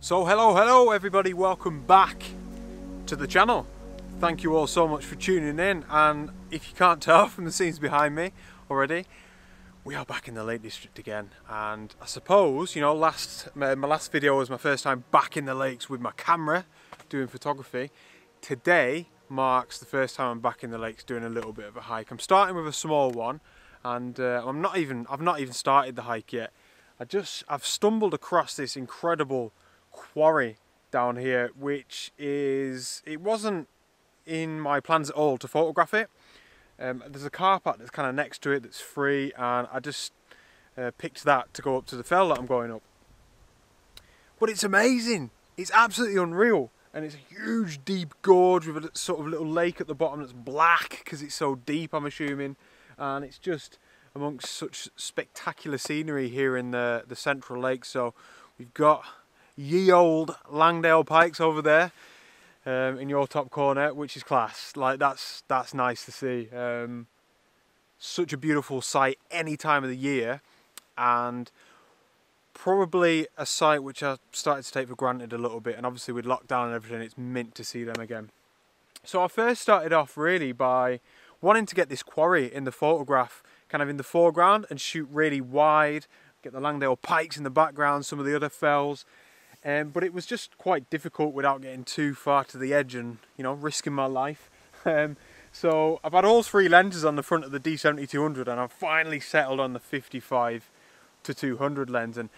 So hello everybody, welcome back to the channel. Thank you all so much for tuning in, and if you can't tell from the scenes behind me already, we are back in the Lake District again. And I suppose, you know, my last video was my first time back in the lakes with my camera doing photography. Today marks the first time I'm back in the lakes doing a little bit of a hike. I'm starting with a small one, and I've not even started the hike yet. I've stumbled across this incredible quarry down here, which it wasn't in my plans at all to photograph it. There's a car park that's kind of next to it that's free, and I just picked that to go up to the fell that I'm going up. But it's amazing, it's absolutely unreal, and it's a huge deep gorge with a sort of little lake at the bottom that's black because it's so deep, I'm assuming, and it's just amongst such spectacular scenery here in the central lake. So we've got ye old Langdale pikes over there in your top corner, which is class. Like that's nice to see. Such a beautiful sight any time of the year, and probably a sight which I started to take for granted a little bit, and obviously with lockdown and everything, it's mint to see them again. So I first started off really by wanting to get this quarry in the photograph kind of in the foreground and shoot really wide, get the Langdale pikes in the background, some of the other fells. But it was just quite difficult without getting too far to the edge and, you know, risking my life. So I've had all three lenses on the front of the D70-200, and I've finally settled on the 55-200 lens. And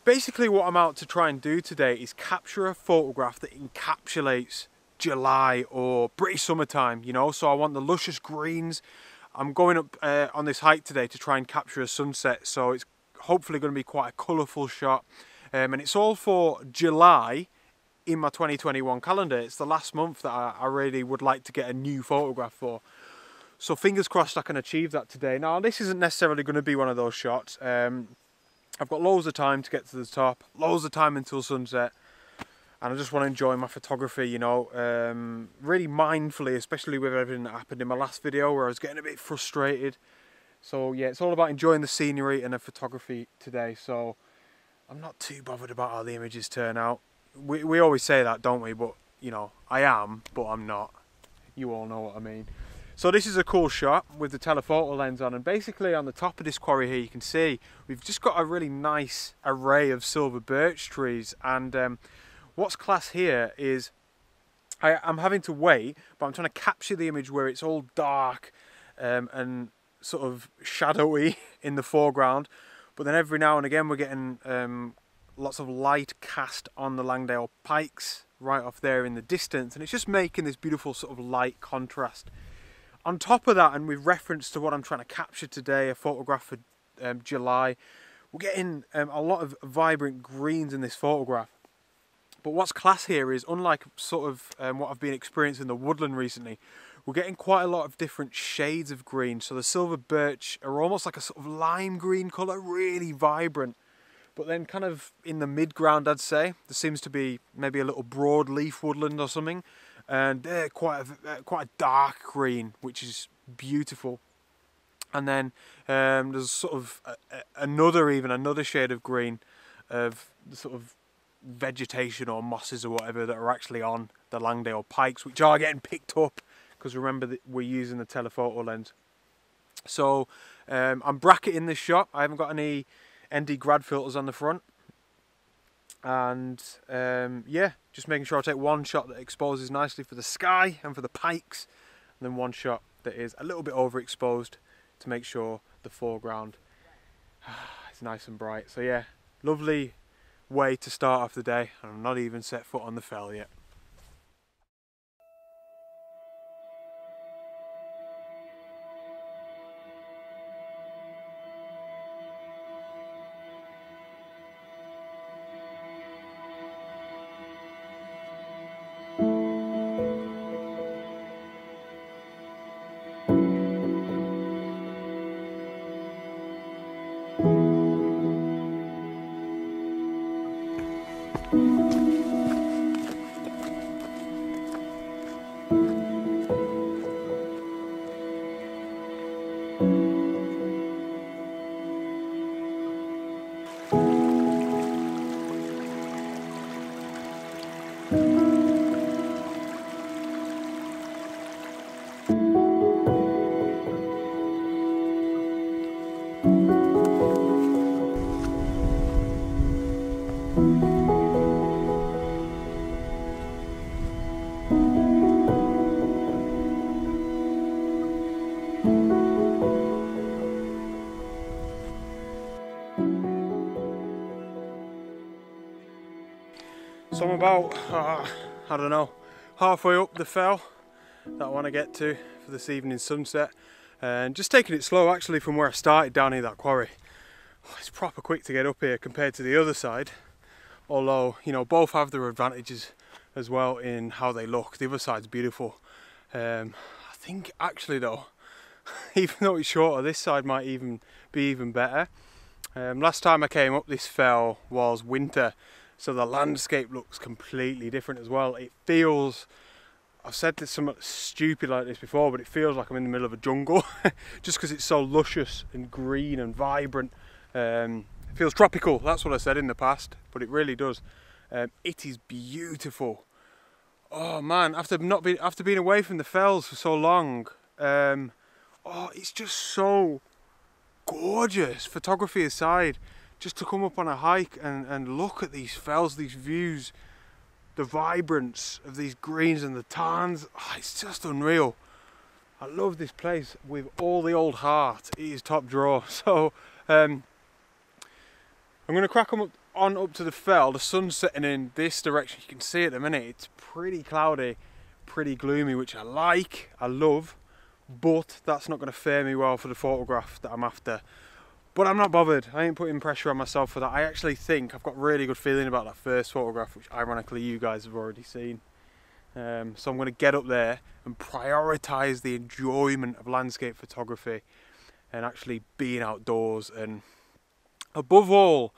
basically what I'm out to try and do today is capture a photograph that encapsulates July or British summertime, you know. So I want the luscious greens. I'm going up on this hike today to try and capture a sunset, so it's hopefully going to be quite a colourful shot. And it's all for July in my 2021 calendar. It's the last month that I really would like to get a new photograph for. So fingers crossed I can achieve that today. Now this isn't necessarily going to be one of those shots. I've got loads of time to get to the top, loads of time until sunset, and I just want to enjoy my photography, you know, really mindfully, especially with everything that happened in my last video where I was getting a bit frustrated. So yeah, it's all about enjoying the scenery and the photography today. So I'm not too bothered about how the images turn out. We always say that, don't we? But, you know, I am, but I'm not. You all know what I mean. So this is a cool shot with the telephoto lens on, and basically on the top of this quarry here you can see we've just got a really nice array of silver birch trees. And what's class here is I'm having to wait, but I'm trying to capture the image where it's all dark and sort of shadowy in the foreground. But then every now and again we're getting lots of light cast on the Langdale pikes right off there in the distance, and it's just making this beautiful sort of light contrast. On top of that, and with reference to what I'm trying to capture today, a photograph for July, we're getting a lot of vibrant greens in this photograph. But what's class here is, unlike sort of what I've been experiencing in the woodland recently, we're getting quite a lot of different shades of green. So the silver birch are almost like a sort of lime green colour, really vibrant. But then kind of in the mid-ground, I'd say, there seems to be maybe a little broadleaf woodland or something. And they're quite a dark green, which is beautiful. And then there's sort of another shade of green of the sort of vegetation or mosses or whatever that are actually on the Langdale pikes, which are getting picked up, because remember that we're using the telephoto lens. So I'm bracketing this shot. I haven't got any ND grad filters on the front, and yeah, just making sure I take one shot that exposes nicely for the sky and for the pikes, and then one shot that is a little bit overexposed to make sure the foreground is nice and bright. So yeah, lovely way to start off the day, and I'm not even set foot on the fell yet. So I'm about, I don't know, halfway up the fell that I want to get to for this evening sunset, and just taking it slow actually from where I started down in that quarry. It's proper quick to get up here compared to the other side, although, you know, both have their advantages as well in how they look. The other side's beautiful. I think actually though, even though it's shorter, this side might even be even better. Last time I came up this fell was winter, so the landscape looks completely different as well. It feels, I've said this something stupid like this before, but it feels like I'm in the middle of a jungle just because it's so luscious and green and vibrant. It feels tropical, that's what I said in the past, but it really does. It is beautiful. Oh man, after being away from the fells for so long, oh, it's just so gorgeous, photography aside, just to come up on a hike and look at these fells, these views, the vibrance of these greens and the tarns. Oh, it's just unreal. I love this place with all the old heart. It is top drawer. So I'm going to crack on up to the fell. The sun's setting in this direction. You can see at the minute it's pretty cloudy, pretty gloomy, which I like, I love, but that's not going to fare me well for the photograph that I'm after. But I'm not bothered. I ain't putting pressure on myself for that. I actually think I've got a really good feeling about that first photograph, which ironically you guys have already seen. So I'm going to get up there and prioritise the enjoyment of landscape photography and actually being outdoors, and above all,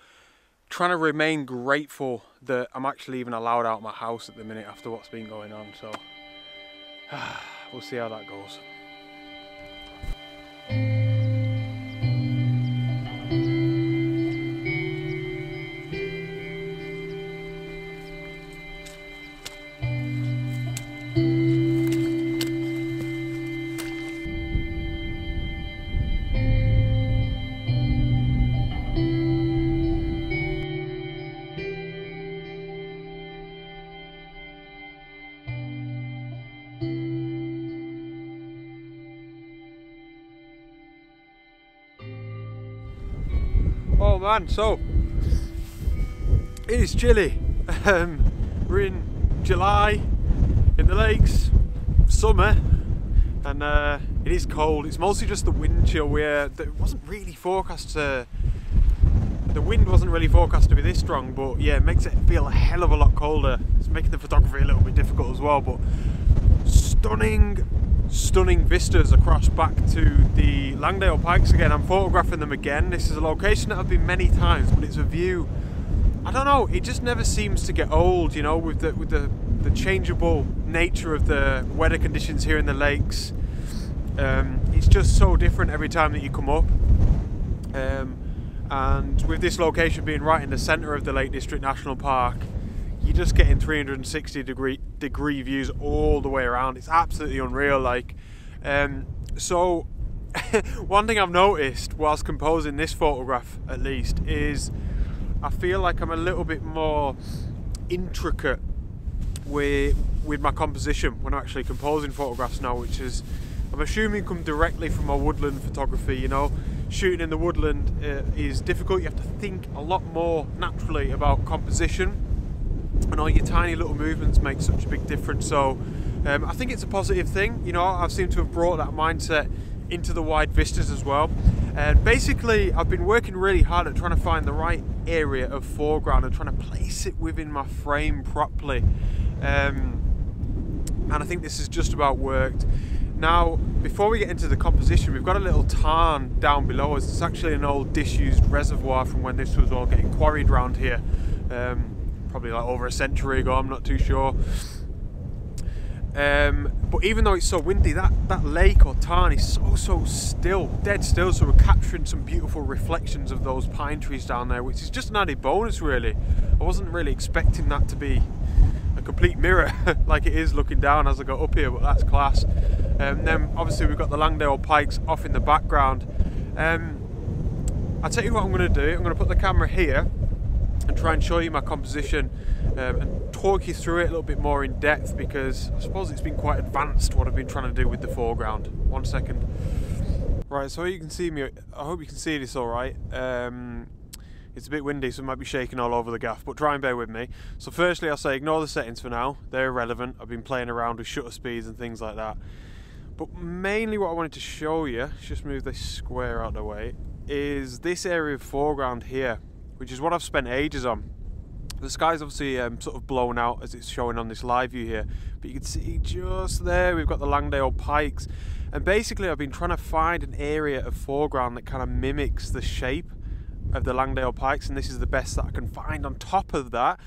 trying to remain grateful that I'm actually even allowed out of my house at the minute after what's been going on. So we'll see how that goes. Oh man, so it is chilly. We're in July in the lakes, summer, and it is cold. It's mostly just the wind chill where it wasn't really forecast to, the wind wasn't really forecast to be this strong, but yeah, it makes it feel a hell of a lot colder. It's making the photography a little bit difficult as well, but stunning vistas across back to the Langdale Pikes again. I'm photographing them again. This is a location that I've been many times, but it's a view, I don't know, it just never seems to get old, you know, with the changeable nature of the weather conditions here in the lakes. It's just so different every time that you come up. And with this location being right in the centre of the Lake District National Park, you're just getting 360 degree views all the way around. It's absolutely unreal. Like, so one thing I've noticed whilst composing this photograph, at least, is I feel like I'm a little bit more intricate with my composition when I'm actually composing photographs now, which is, I'm assuming, come directly from my woodland photography. You know, shooting in the woodland is difficult. You have to think a lot more naturally about composition, and all your tiny little movements make such a big difference. So I think it's a positive thing. You know, I've seemed to have brought that mindset into the wide vistas as well. And basically, I've been working really hard at trying to find the right area of foreground and trying to place it within my frame properly. And I think this has just about worked. Now, before we get into the composition, we've got a little tarn down below us. It's actually an old disused reservoir from when this was all getting quarried around here. Probably like over a century ago, I'm not too sure. But even though it's so windy, that lake or tarn is so still, dead still, so we're capturing some beautiful reflections of those pine trees down there, which is just an added bonus really. I wasn't really expecting that to be a complete mirror like it is looking down as I go up here, but that's class. Then obviously we've got the Langdale Pikes off in the background. I'll tell you what I'm going to do. I'm going to put the camera here and try and show you my composition and talk you through it a little bit more in depth, because I suppose it's been quite advanced what I've been trying to do with the foreground. 1 second. Right, so you can see me, I hope you can see this alright. It's a bit windy, so it might be shaking all over the gaff, but try and bear with me. So firstly, I'll say ignore the settings for now. They're irrelevant. I've been playing around with shutter speeds and things like that. But mainly what I wanted to show you, let's just move this square out of the way, is this area of foreground here, which is what I've spent ages on. The sky's obviously sort of blown out as it's showing on this live view here, but you can see just there we've got the Langdale Pikes, and basically I've been trying to find an area of foreground that kind of mimics the shape of the Langdale Pikes, and this is the best that I can find. On top of that,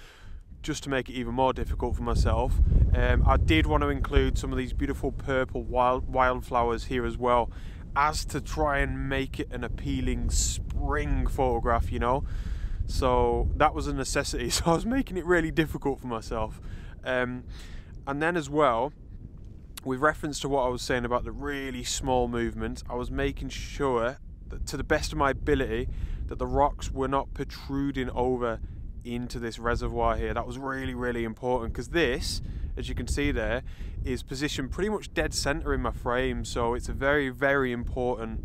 just to make it even more difficult for myself, I did want to include some of these beautiful purple wildflowers here as well, as to try and make it an appealing spring photograph, you know. So that was a necessity, so I was making it really difficult for myself. And then as well, with reference to what I was saying about the really small movements, I was making sure that, to the best of my ability, that the rocks were not protruding over into this reservoir here. That was really, really important, because this, as you can see there, is positioned pretty much dead center in my frame, so it's a very, very important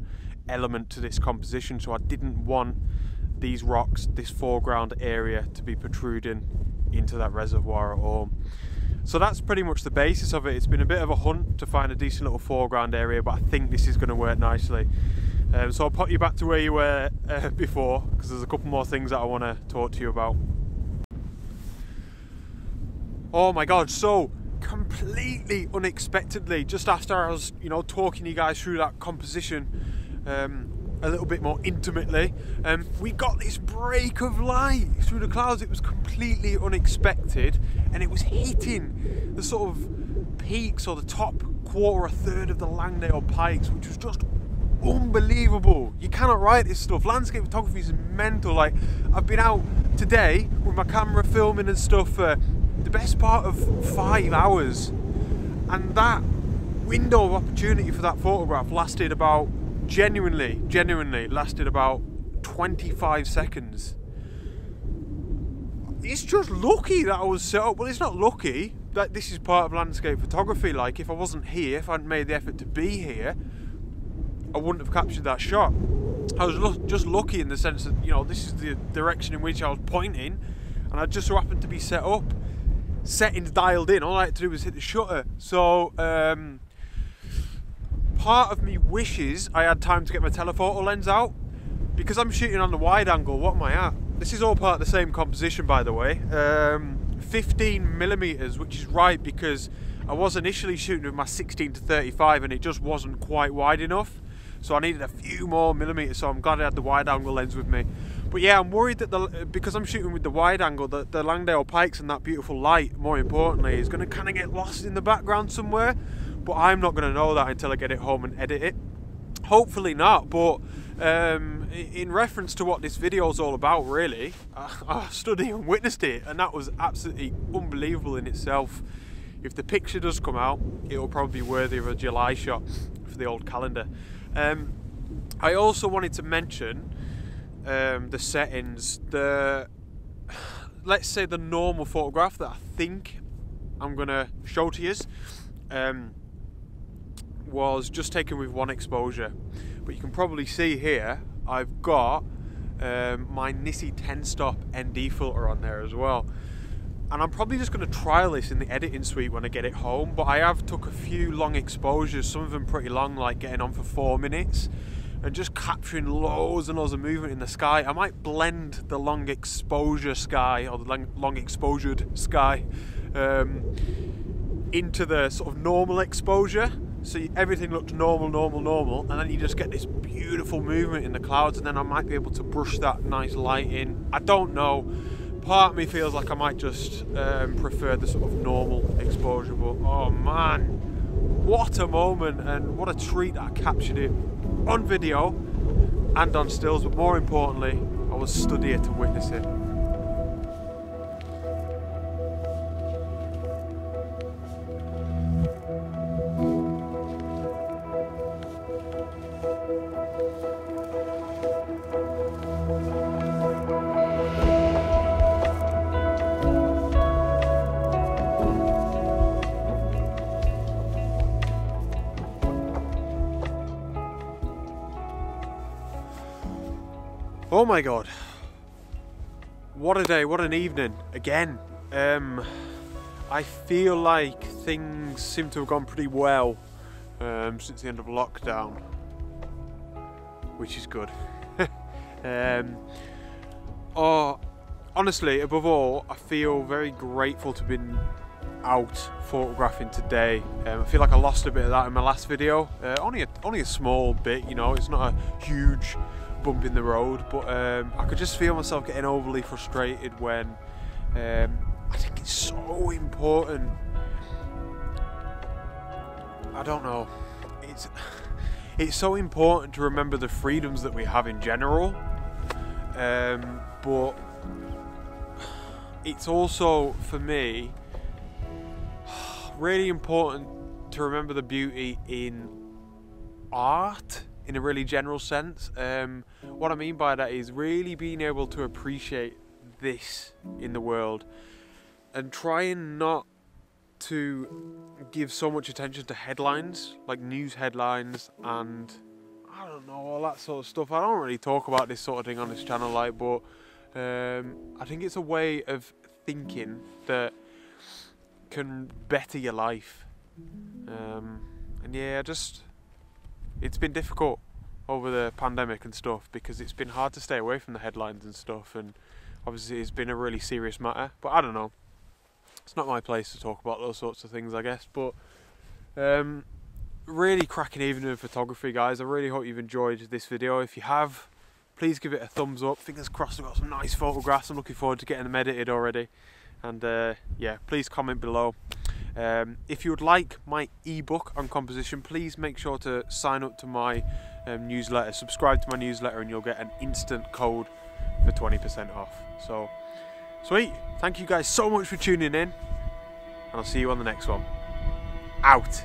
element to this composition. So I didn't want these rocks, this foreground area, to be protruding into that reservoir at all. So that's pretty much the basis of it. It's been a bit of a hunt to find a decent little foreground area, but I think this is going to work nicely. So I'll put you back to where you were before, because there's a couple more things that I want to talk to you about. Oh my god, so completely unexpectedly, just after I was, you know, talking to you guys through that composition a little bit more intimately, we got this break of light through the clouds. It was completely unexpected, and it was hitting the sort of peaks, or the top quarter or third of the Langdale Pikes, which was just unbelievable. You cannot write this stuff. Landscape photography is mental. Like, I've been out today with my camera filming and stuff for the best part of 5 hours, and that window of opportunity for that photograph lasted about, genuinely lasted about 25 seconds. It's just lucky that I was set up. Well, it's not lucky, that this is part of landscape photography. Like, if I wasn't here, if I hadn't made the effort to be here, I wouldn't have captured that shot. I was just lucky in the sense that, you know, this is the direction in which I was pointing, and I just so happened to be set up, settings dialed in. All I had to do was hit the shutter. So part of me wishes I had time to get my telephoto lens out, because I'm shooting on the wide angle. What am I at? This is all part of the same composition, by the way. 15mm, which is right, because I was initially shooting with my 16-35 and it just wasn't quite wide enough, so I needed a few more millimeters. So I'm glad I had the wide angle lens with me. But yeah, I'm worried that because I'm shooting with the wide angle, that the Langdale Pikes and that beautiful light, more importantly, is going to kind of get lost in the background somewhere. But I'm not going to know that until I get it home and edit it. Hopefully not, but in reference to what this video is all about, really, I stood here and witnessed it, and that was absolutely unbelievable in itself. If the picture does come out, it'll probably be worthy of a July shot for the old calendar. I also wanted to mention the settings. Let's say the normal photograph that I think I'm going to show to you was just taken with one exposure, but you can probably see here I've got my Nissi 10-stop ND filter on there as well, and I'm probably just going to trial this in the editing suite when I get it home. But I have took a few long exposures, some of them pretty long, like getting on for 4 minutes and just capturing loads and loads of movement in the sky. I might blend the long exposure sky, or the long exposured sky, into the sort of normal exposure, so everything looks normal, and then you just get this beautiful movement in the clouds, and then I might be able to brush that nice light in. I don't know, part of me feels like I might just prefer the sort of normal exposure, but oh man, what a moment, and what a treat that I captured it on video and on stills, but more importantly, I was stood here to witness it. Oh my god, What a day, what an evening, again. I feel like things seem to have gone pretty well since the end of lockdown, which is good. Honestly, above all, I feel very grateful to have been out photographing today. I feel like I lost a bit of that in my last video. Only a small bit, you know, it's not a huge bump in the road, but I could just feel myself getting overly frustrated when I think it's so important. I don't know, it's so important to remember the freedoms that we have in general, but it's also, for me, really important to remember the beauty in art in a really general sense. What I mean by that is really being able to appreciate this in the world and trying not to give so much attention to headlines, like news headlines and I don't know, all that sort of stuff. I don't really talk about this sort of thing on this channel, like, but I think it's a way of thinking that can better your life. And yeah, it's been difficult over the pandemic and stuff because it's been hard to stay away from the headlines and stuff, and obviously it's been a really serious matter, but I don't know, it's not my place to talk about those sorts of things, I guess. But really cracking evening of photography, guys. I really hope you've enjoyed this video. If you have, please give it a thumbs up. Fingers crossed I've got some nice photographs. I'm looking forward to getting them edited already. And yeah, please comment below. If you would like my ebook on composition, please make sure to sign up to my newsletter, subscribe to my newsletter, and you'll get an instant code for 20% off. So sweet, thank you guys so much for tuning in, and I'll see you on the next one. Out.